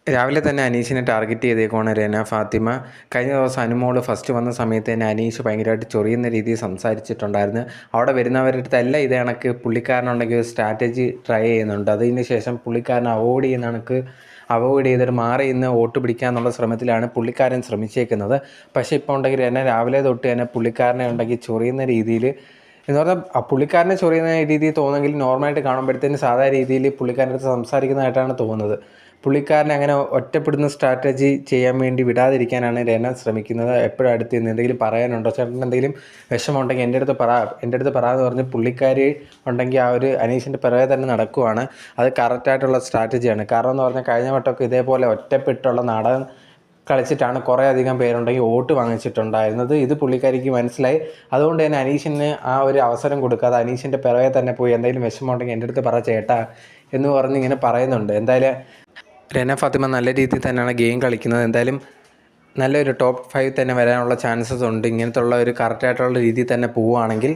രാവിലെ തന്നെ അനീഷിനെ ടാർഗറ്റ് ചെയ്തേക്കുവാണ് രന ഫാത്തിമ. കഴിഞ്ഞ ദിവസം അനുമോൾ ഫസ്റ്റ് വന്ന സമയത്ത് തന്നെ അനീഷ് ഭയങ്കരമായിട്ട് ചൊറിയുന്ന രീതിയിൽ സംസാരിച്ചിട്ടുണ്ടായിരുന്നു. അവിടെ വരുന്നവരുടെ അടുത്തെല്ലാം ഇത് കണക്ക് പുള്ളിക്കാരനുണ്ടെങ്കിൽ ഒരു സ്ട്രാറ്റജി ട്രൈ ചെയ്യുന്നുണ്ട്. അതിന് ശേഷം പുള്ളിക്കാരൻ അവോയ്ഡ് ചെയ്തിട്ട് മാറി ഇന്ന് വോട്ട് പിടിക്കാനുള്ള ശ്രമത്തിലാണ് പുള്ളിക്കാരൻ ശ്രമിച്ചേക്കുന്നത്. പക്ഷേ ഇപ്പോൾ ഉണ്ടെങ്കിൽ എന്നെ രാവിലെ തൊട്ട് തന്നെ പുള്ളിക്കാരനെ ഉണ്ടെങ്കിൽ ചൊറിയുന്ന രീതിയിൽ എന്ന് പറഞ്ഞാൽ പുള്ളിക്കാരനെ ചൊറിയുന്ന രീതിയിൽ തോന്നുമെങ്കിൽ നോർമലായിട്ട് കാണുമ്പോഴത്തേന് സാധാരണ രീതിയിൽ പുള്ളിക്കാരൻ്റെ അടുത്ത് സംസാരിക്കുന്നതായിട്ടാണ് തോന്നുന്നത്. പുള്ളിക്കാരനെ അങ്ങനെ ഒറ്റപ്പെടുന്ന സ്ട്രാറ്റജി ചെയ്യാൻ വേണ്ടി വിടാതിരിക്കാനാണ് രന ശ്രമിക്കുന്നത്. എപ്പോഴും അടുത്ത് നിന്ന് എന്തെങ്കിലും പറയാനുണ്ടോ, ചേട്ടൻ എന്തെങ്കിലും വിഷമമുണ്ടെങ്കിൽ എൻ്റെ അടുത്ത് പറ എന്ന് പറഞ്ഞ് പുള്ളിക്കാരി ഉണ്ടെങ്കിൽ ആ ഒരു അനീഷിൻ്റെ പിറകെ തന്നെ നടക്കുവാണ്. അത് കറക്റ്റായിട്ടുള്ള സ്ട്രാറ്റജിയാണ്. കാരണം എന്ന് പറഞ്ഞാൽ കഴിഞ്ഞ വട്ടമൊക്കെ ഇതേപോലെ ഒറ്റപ്പെട്ടുള്ള നാടകം കളിച്ചിട്ടാണ് കുറേ അധികം പേരുണ്ടെങ്കിൽ വോട്ട് വാങ്ങിച്ചിട്ടുണ്ടായിരുന്നത്. ഇത് പുള്ളിക്കാരിക്ക് മനസ്സിലായി. അതുകൊണ്ട് തന്നെ അനീഷിന് ആ ഒരു അവസരം കൊടുക്കാതെ അനീഷിൻ്റെ പിറകെ തന്നെ പോയി എന്തെങ്കിലും വിഷമമുണ്ടെങ്കിൽ എൻ്റെ അടുത്ത് പറ ചേട്ടാ എന്ന് പറഞ്ഞ് ഇങ്ങനെ പറയുന്നുണ്ട്. എന്തായാലും രന ഫാത്തിമ നല്ല രീതിയിൽ തന്നെയാണ് ഗെയിം കളിക്കുന്നത്. എന്തായാലും നല്ലൊരു ടോപ്പ് 5 തന്നെ വരാനുള്ള ചാൻസസ് ഉണ്ട് ഇങ്ങനത്തുള്ള ഒരു കറക്റ്റായിട്ടുള്ള രീതിയിൽ തന്നെ പോവുകയാണെങ്കിൽ.